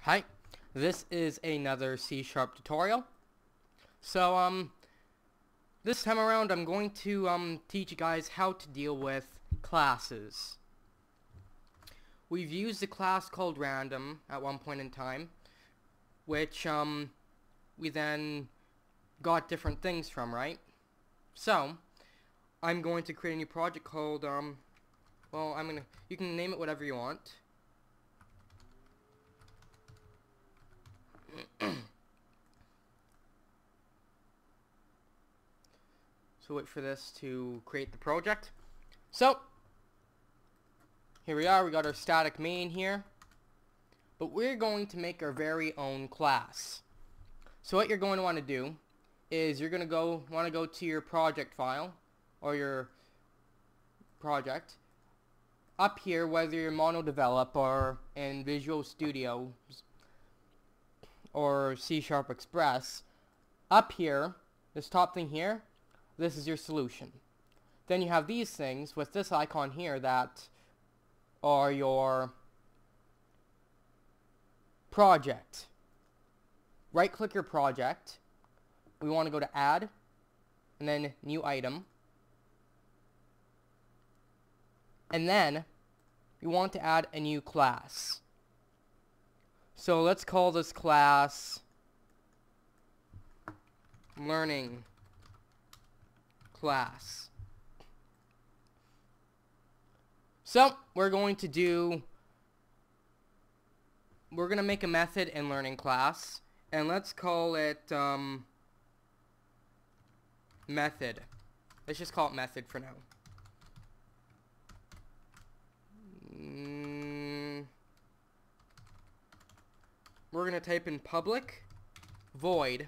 Hi, this is another C# tutorial. So, this time around I'm going to teach you guys how to deal with classes. We've used a class called random at one point in time, which we then got different things from, right? So, I'm going to create a new project called well, you can name it whatever you want. So wait for this to create the project. So here we are, we got our static main here, but we're going to make our very own class. So what you're going to want to do is you're going to want to go to your project file or your project up here, whether you're MonoDevelop or in Visual Studio or C# Express. Up here, this top thing here, this is your solution. Then you have these things with this icon here that are your project. Right click your project. We want to go to add and then new item. And then you want to add a new class. So let's call this class learning class. So we're going to make a method in learning class, and let's call it method. Let's just call it method for now. We're going to type in public void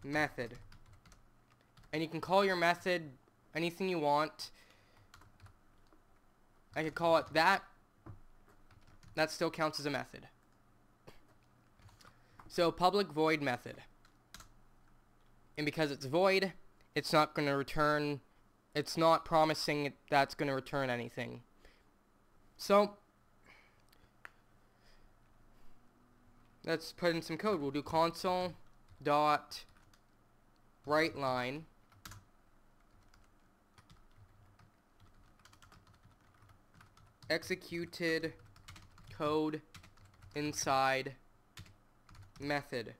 method, and you can call your method anything you want. I could call it that still counts as a method. So public void method, and because it's void, it's not going to return, it's not promising that's going to return anything. So let's put in some code. We'll do console dot write line executed code inside method.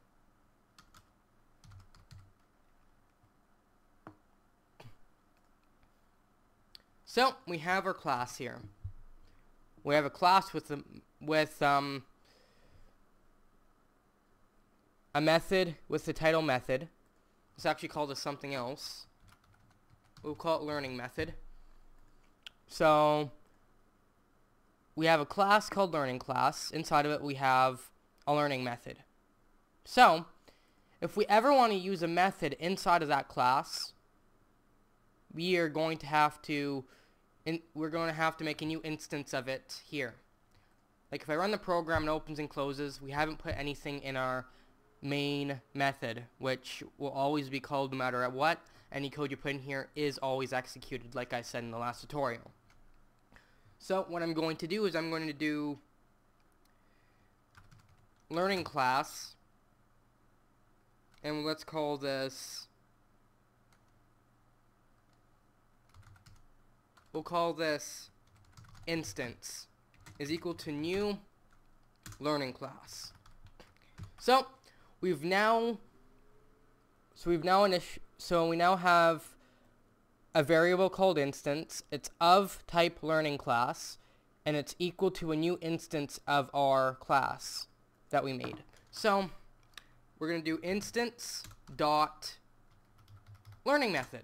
So we have our class here. We have a class with a method with the title method. It's actually called as something else. We'll call it learning method. So we have a class called learning class. Inside of it we have a learning method. So if we ever want to use a method inside of that class, we are going to have to make a new instance of it here. Like if I run the program and it opens and closes, we haven't put anything in our main method, which will always be called no matter what. Any code you put in here is always executed, like I said in the last tutorial. So what I'm going to do is I'm going to do learning class, and let's call this, we'll call this instance is equal to new learning class. So we now have a variable called instance. It's of type learning class, and it's equal to a new instance of our class that we made. So we're going to do instance dot learning method.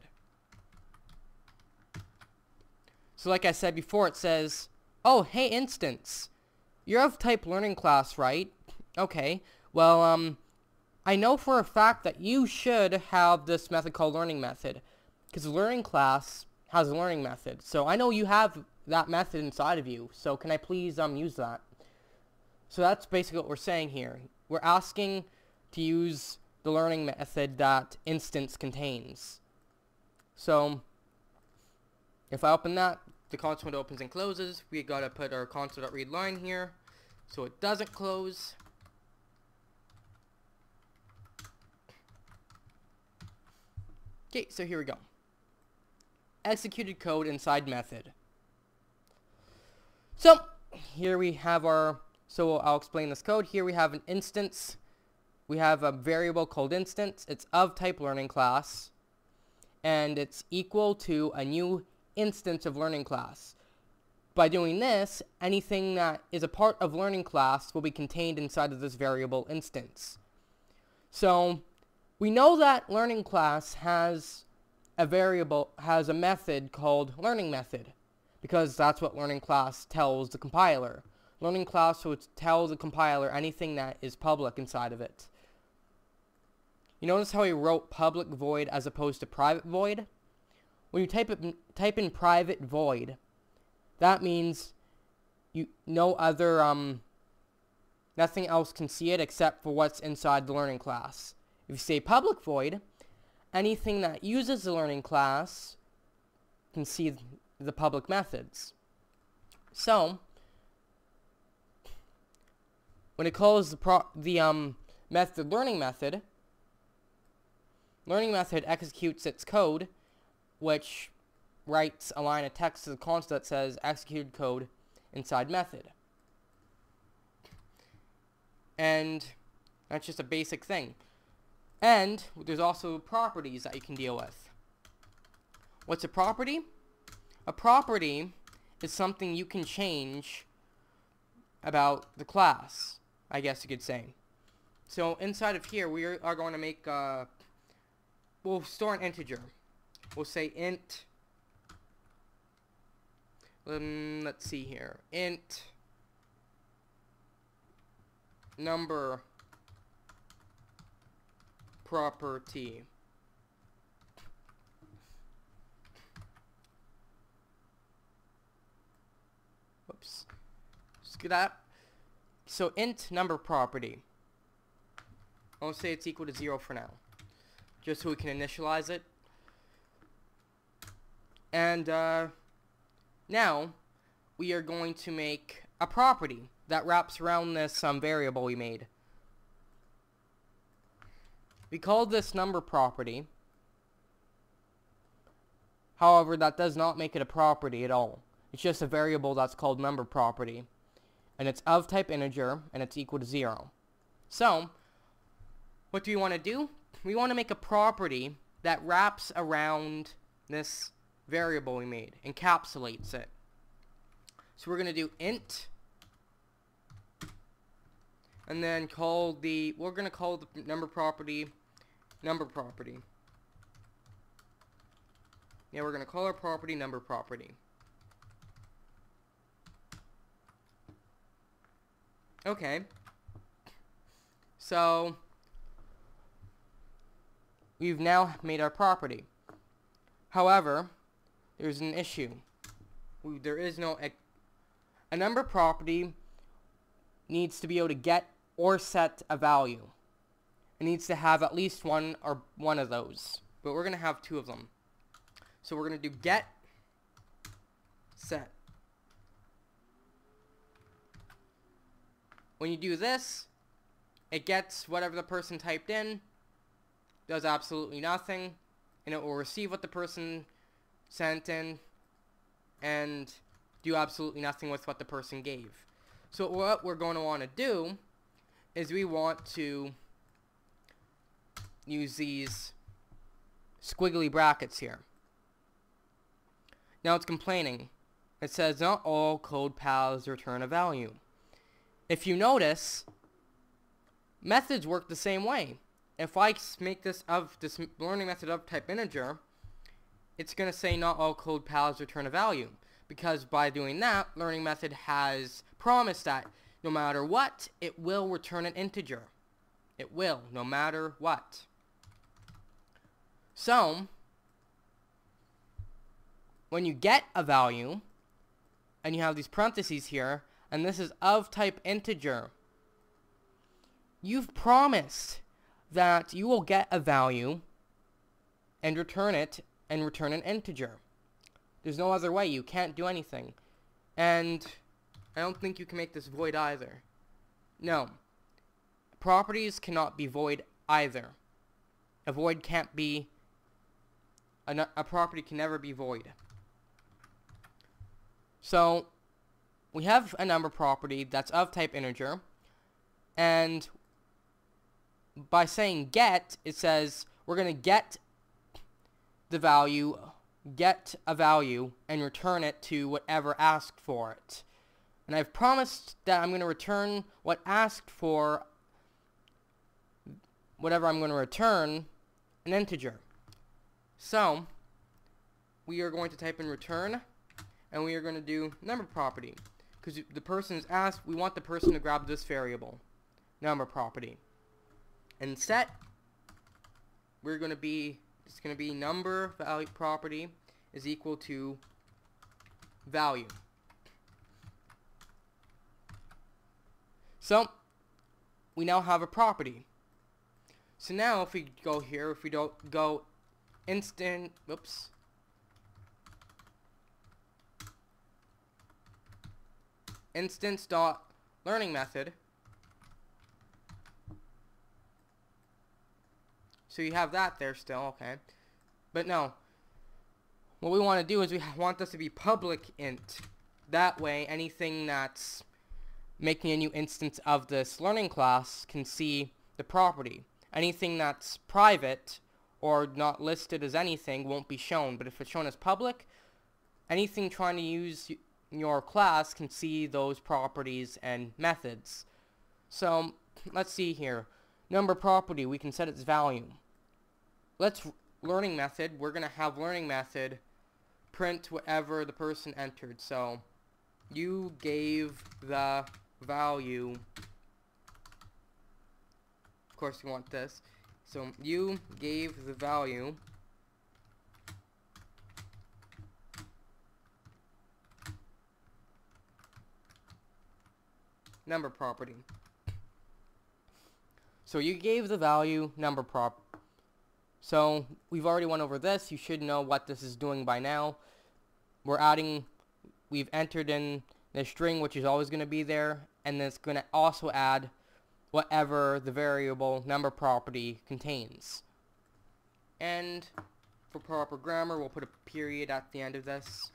So like I said before, it says, oh, hey instance, you're of type learning class, right? Okay, well, I know for a fact that you should have this method called learning method, because the learning class has a learning method. So I know you have that method inside of you, so can I please use that? So that's basically what we're saying here. We're asking to use the learning method that instance contains. So if I open that, the console window opens and closes, we gotta put our console.read line here so it doesn't close. Okay, so here we go. Executed code inside method. So here we have our, so I'll explain this code. Here we have an instance. We have a variable called instance. It's of type learning class, and it's equal to a new instance of learning class. By doing this, anything that is a part of learning class will be contained inside of this variable instance. So we know that learning class has a variable, has a method called learning method, because that's what learning class tells the compiler. Learning class will tell the compiler anything that is public inside of it. You notice how he wrote public void as opposed to private void? When you type in private void, that means no other nothing else can see it except for what's inside the learning class. If you say public void, anything that uses the learning class can see the public methods. So when it calls the method learning method executes its code, which writes a line of text to the console that says executed code inside method. And that's just a basic thing. And there's also properties that you can deal with. What's a property? A property is something you can change about the class, I guess you could say. So inside of here, we are going to make, we'll store an integer. We'll say int, let's see here, int number property. Whoops. Screw that. So int number property. I'll say it's equal to 0 for now, just so we can initialize it. And now we are going to make a property that wraps around this variable we made. We called this number property. However, that does not make it a property at all. It's just a variable that's called number property, and it's of type integer, and it's equal to 0. So what do we want to do? We want to make a property that wraps around this variable we made, encapsulates it. So we're going to do int, and then we're going to call the number property. Yeah, we're going to call our property number property. Okay. So we've now made our property. However, there's an issue. There is no a number property needs to be able to get or set a value. It needs to have at least one of those, but we're going to have 2 of them. So we're going to do get, set. When you do this, it gets whatever the person typed in, does absolutely nothing, and it will receive what the person sent in, and do absolutely nothing with what the person gave. So what we're going to want to do is we want to use these squiggly brackets here. Now it's complaining. It says not all code paths return a value. If you notice, methods work the same way. If I make this learning method of type integer, it's going to say not all code paths return a value, because by doing that, learning method has promised that no matter what, it will return an integer. It will, no matter what. So when you get a value, and you have these parentheses here, and this is of type integer, you've promised that you will get a value and return it and return an integer. There's no other way. You can't do anything. And I don't think you can make this void either. No. Properties cannot be void either. A void can't be... A property can never be void. So, we have a number property that's of type integer. And by saying get, it says we're going to get the value, get a value, and return it to whatever asked for it. And I've promised that I'm going to return what asked for, whatever I'm going to return, an integer. So, we are going to type in return, and we are going to do number property. Because the person is asked, we want the person to grab this variable, number property. And set, we're going to be, it's going to be number value property is equal to value. So, we now have a property. So now if we go here, if we don't go instant, whoops. Instance dot learning method. So you have that there still, okay. But no. What we want to do is we want this to be public int. That way anything that's making a new instance of this learning class can see the property. Anything that's private or not listed as anything won't be shown. But if it's shown as public, anything trying to use your class can see those properties and methods. So let's see here. Number property, we can set its value. Let's learning method, we're going to have learning method print whatever the person entered. So you gave the value, of course you want this, so you gave the value number property. So you gave the value number prop. So we've already went over this. You should know what this is doing by now. We've entered in the string, which is always going to be there, and then it's going to also add whatever the variable number property contains. And for proper grammar, we'll put a period at the end of this.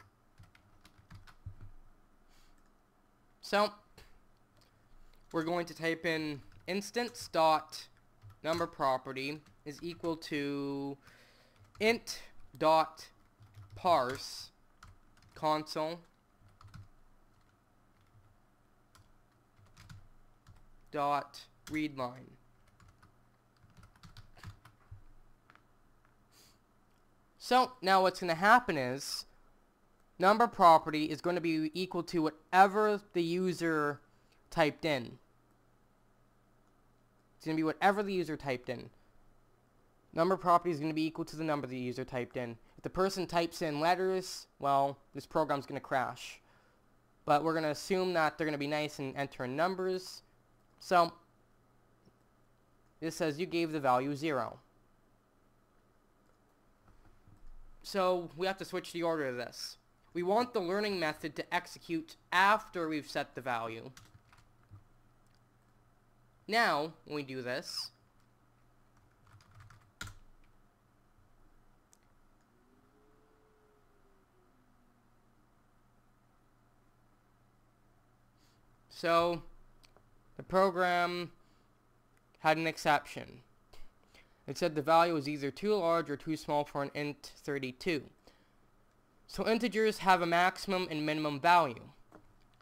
So we're going to type in instance dot number property is equal to int dot parse console dot readline. So now what's going to happen is number property is going to be equal to whatever the user typed in. It's going to be whatever the user typed in. Number property is going to be equal to the number the user typed in. If the person types in letters, well, this program's going to crash. But we're going to assume that they're going to be nice and enter in numbers. So, this says you gave the value 0. So, we have to switch the order of this. We want the learning method to execute after we've set the value. Now, when we do this, so the program had an exception. It said the value was either too large or too small for an int 32. So integers have a maximum and minimum value.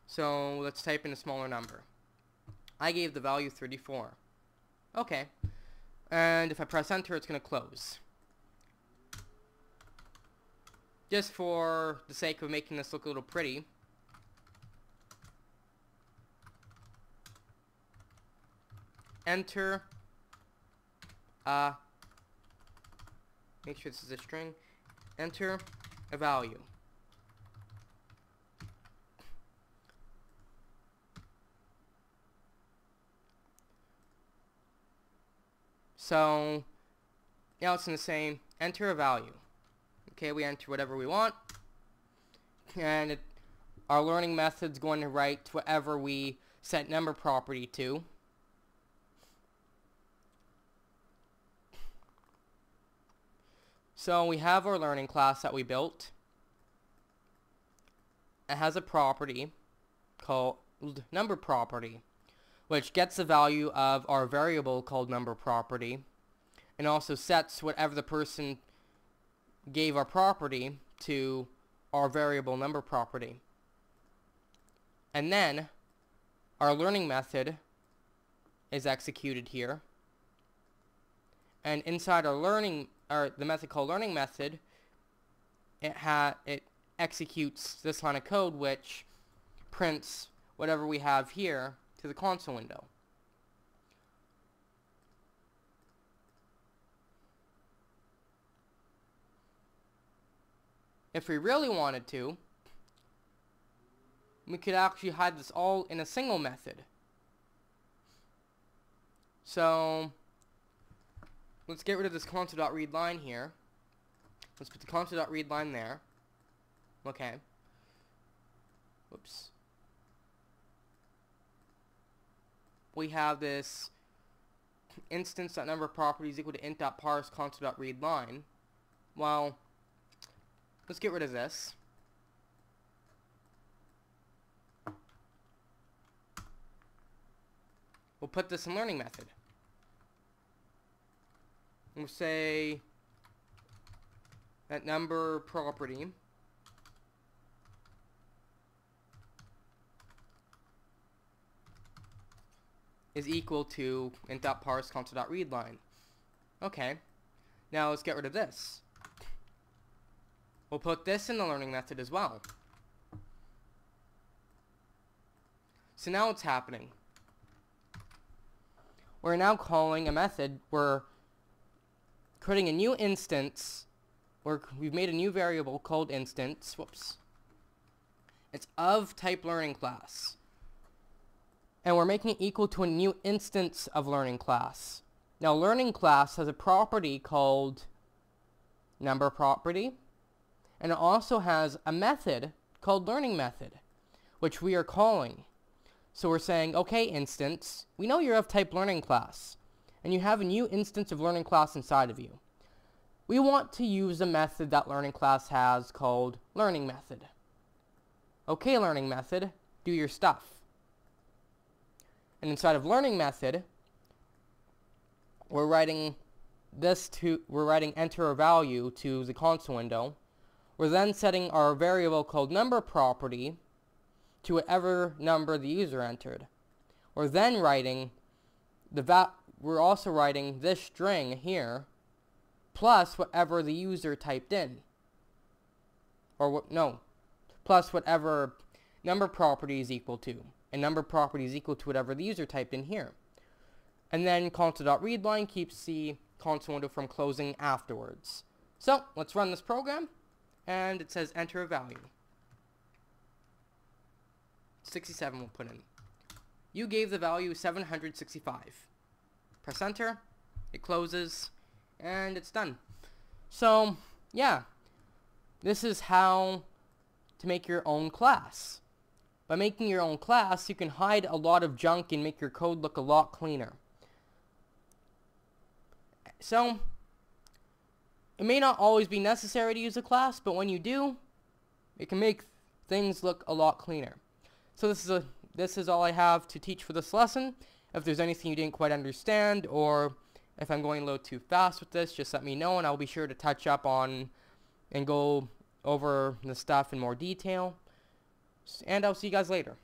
So let's type in a smaller number. I gave the value 34. Okay. And if I press enter, it's going to close. Just for the sake of making this look a little pretty, enter, make sure this is a string, enter a value. So now it's going to say enter a value. Okay, we enter whatever we want. And our learning method's going to write whatever we set number property to. So we have our learning class that we built. It has a property called number property, which gets the value of our variable called number property, and also sets whatever the person gave our property to our variable number property. And then our learning method is executed here. And inside our the method called learning method, it executes this line of code, which prints whatever we have here to the console window. If we really wanted to, we could actually hide this all in a single method. So let's get rid of this console.readLine here. Let's put the console.readLine there. Okay. Whoops. We have this instance.numberProperty is equal to int.parse console.readLine. Well, let's get rid of this. We'll put this in learning method. We'll say that number property is equal to int.parse console.readLine. Okay. Now let's get rid of this. We'll put this in the learning method as well. So now what's happening? We're now calling a method. We're creating a new instance. We've made a new variable called instance. Whoops. It's of type learning class. And we're making it equal to a new instance of learning class. Now learning class has a property called number property. And it also has a method called learning method, which we are calling. So we're saying, okay, instance, we know you're of type learning class, and you have a new instance of learning class inside of you. We want to use a method that learning class has called learning method. Okay, learning method, do your stuff. And inside of learning method, we're writing enter a value to the console window. We're then setting our variable called number property to whatever number the user entered. We're then writing we're also writing this string here plus whatever the user typed in. Plus whatever number property is equal to. And number property is equal to whatever the user typed in here. And then console.readLine keeps the console window from closing afterwards. So let's run this program, and it says enter a value. 67 we'll put in. You gave the value 765. Press enter, it closes, and it's done. So yeah, this is how to make your own class. By making your own class, you can hide a lot of junk and make your code look a lot cleaner. So it may not always be necessary to use a class, but when you do, it can make things look a lot cleaner. So this is all I have to teach for this lesson. If there's anything you didn't quite understand, or if I'm going a little too fast with this, just let me know, and I'll be sure to touch up on and go over the stuff in more detail. And I'll see you guys later.